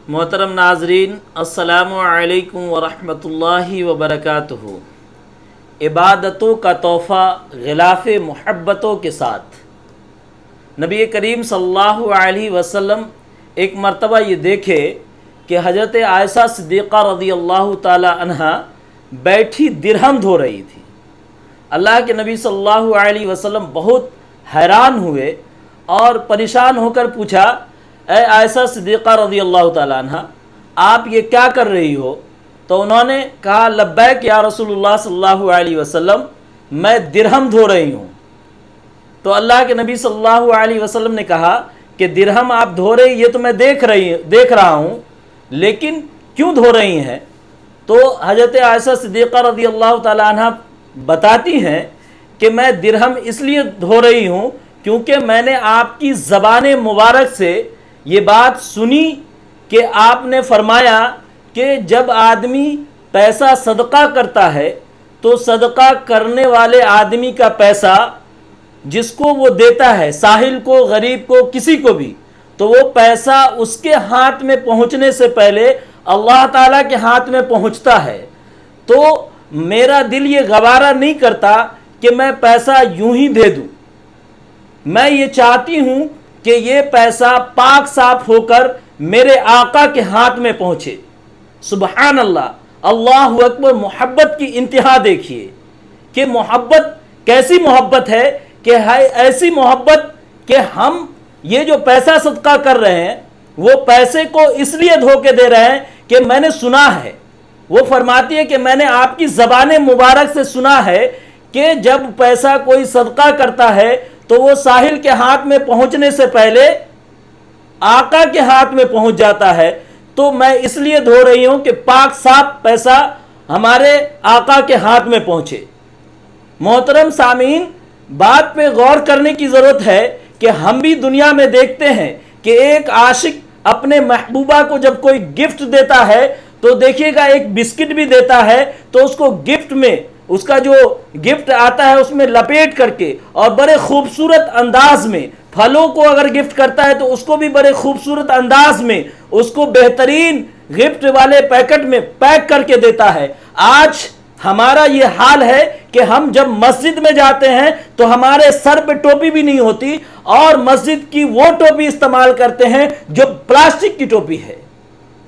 محترم ناظرین، السلام علیکم ورحمۃ اللہ وبرکاتہ۔ عبادتوں کا تحفہ غلاف محبتوں کے ساتھ نبی کریم صلی اللہ علیہ وسلم ایک مرتبہ یہ دیکھے کہ حضرت عائشہ صدیقہ رضی اللہ تعالی عنہ بیٹھی درہم دھو رہی تھی۔ اللہ کے نبی صلی اللہ علیہ وسلم بہت حیران ہوئے اور پریشان ہو کر پوچھا، اے عائشہ صدیقہ رضی اللہ تعالیٰ عنہ، آپ یہ کیا کر رہی ہو؟ تو انہوں نے کہا، لبیک یا رسول اللہ صلی اللہ علیہ وسلم، میں درہم دھو رہی ہوں۔ تو اللہ کے نبی صلی اللہ علیہ وسلم نے کہا کہ درہم آپ دھو رہی، یہ تو میں دیکھ رہا ہوں، لیکن کیوں دھو رہی ہیں؟ تو حضرت عائشہ صدیقہ رضی اللہ تعالیٰ عنہ بتاتی ہیں کہ میں درہم اس لیے دھو رہی ہوں کیونکہ میں نے آپ کی زبان مبارک سے یہ بات سنی کہ آپ نے فرمایا کہ جب آدمی پیسہ صدقہ کرتا ہے تو صدقہ کرنے والے آدمی کا پیسہ جس کو وہ دیتا ہے، ساحل کو، غریب کو، کسی کو بھی، تو وہ پیسہ اس کے ہاتھ میں پہنچنے سے پہلے اللہ تعالیٰ کے ہاتھ میں پہنچتا ہے۔ تو میرا دل یہ گوارا نہیں کرتا کہ میں پیسہ یوں ہی دے دوں، میں یہ چاہتی ہوں کہ یہ پیسہ پاک صاف ہو کر میرے آقا کے ہاتھ میں پہنچے۔ سبحان اللہ، اللہ اکبر۔ محبت کی انتہا دیکھیے کہ محبت کیسی محبت ہے کہ ایسی محبت کہ ہم یہ جو پیسہ صدقہ کر رہے ہیں وہ پیسے کو اس لیے دھوکے دے رہے ہیں کہ میں نے سنا ہے، وہ فرماتی ہے کہ میں نے آپ کی زبان مبارک سے سنا ہے کہ جب پیسہ کوئی صدقہ کرتا ہے تو وہ ساحل کے ہاتھ میں پہنچنے سے پہلے آقا کے ہاتھ میں پہنچ جاتا ہے۔ تو میں اس لیے دھو رہی ہوں کہ پاک صاف پیسہ ہمارے آقا کے ہاتھ میں پہنچے۔ محترم سامعین، بات پہ غور کرنے کی ضرورت ہے کہ ہم بھی دنیا میں دیکھتے ہیں کہ ایک عاشق اپنے محبوبہ کو جب کوئی گفٹ دیتا ہے تو دیکھیے گا ایک بسکٹ بھی دیتا ہے تو اس کو گفٹ میں، اس کا جو گفٹ آتا ہے اس میں لپیٹ کر کے اور بڑے خوبصورت انداز میں، پھلوں کو اگر گفٹ کرتا ہے تو اس کو بھی بڑے خوبصورت انداز میں اس کو بہترین گفٹ والے پیکٹ میں پیک کر کے دیتا ہے۔ آج ہمارا یہ حال ہے کہ ہم جب مسجد میں جاتے ہیں تو ہمارے سر پہ ٹوپی بھی نہیں ہوتی اور مسجد کی وہ ٹوپی استعمال کرتے ہیں جو پلاسٹک کی ٹوپی ہے۔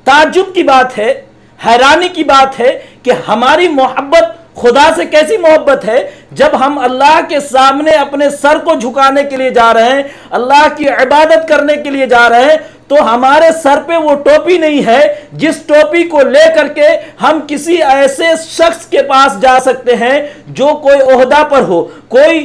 تعجب کی بات ہے، حیرانی کی بات ہے کہ ہماری محبت خدا سے کیسی محبت ہے جب ہم اللہ کے سامنے اپنے سر کو جھکانے کے لیے جا رہے ہیں، اللہ کی عبادت کرنے کے لیے جا رہے ہیں، تو ہمارے سر پہ وہ ٹوپی نہیں ہے جس ٹوپی کو لے کر کے ہم کسی ایسے شخص کے پاس جا سکتے ہیں جو کوئی عہدہ پر ہو، کوئی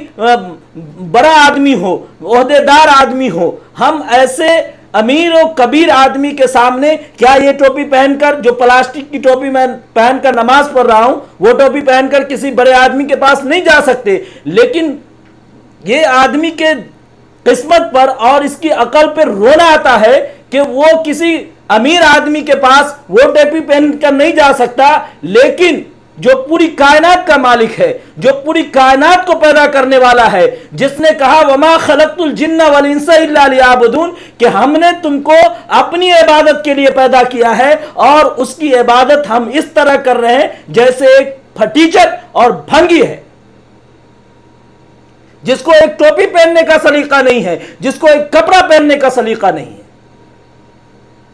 بڑا آدمی ہو، عہدے دار آدمی ہو۔ ہم ایسے امیر و کبیر آدمی کے سامنے کیا یہ ٹوپی پہن کر، جو پلاسٹک کی ٹوپی میں پہن کر نماز پڑھ رہا ہوں، وہ ٹوپی پہن کر کسی بڑے آدمی کے پاس نہیں جا سکتے؟ لیکن یہ آدمی کے قسمت پر اور اس کی عقل پر رونا آتا ہے کہ وہ کسی امیر آدمی کے پاس وہ ٹوپی پہن کر نہیں جا سکتا، لیکن جو پوری کائنات کا مالک ہے، جو پوری کائنات کو پیدا کرنے والا ہے، جس نے کہا وَمَا خَلَقْتُ الْجِنَّ وَالْإِنسَ إِلَّا لِيَعْبُدُونَ، کہ ہم نے تم کو اپنی عبادت کے لیے پیدا کیا ہے اور اس کی عبادت ہم اس طرح کر رہے ہیں جیسے ایک پھٹیچر اور بھنگی ہے، جس کو ایک ٹوپی پہننے کا سلیقہ نہیں ہے، جس کو ایک کپڑا پہننے کا سلیقہ نہیں ہے۔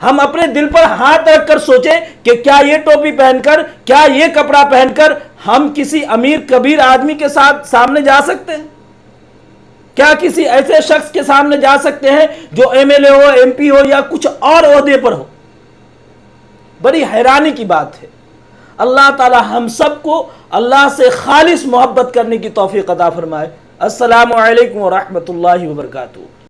ہم اپنے دل پر ہاتھ رکھ کر سوچیں کہ کیا یہ ٹوپی پہن کر، کیا یہ کپڑا پہن کر ہم کسی امیر کبیر آدمی کے ساتھ سامنے جا سکتے ہیں؟ کیا کسی ایسے شخص کے سامنے جا سکتے ہیں جو ایم ایل اے ہو، ایم پی ہو یا کچھ اور عہدے پر ہو؟ بڑی حیرانی کی بات ہے۔ اللہ تعالی ہم سب کو اللہ سے خالص محبت کرنے کی توفیق عطا فرمائے۔ السلام علیکم ورحمۃ اللہ وبرکاتہ۔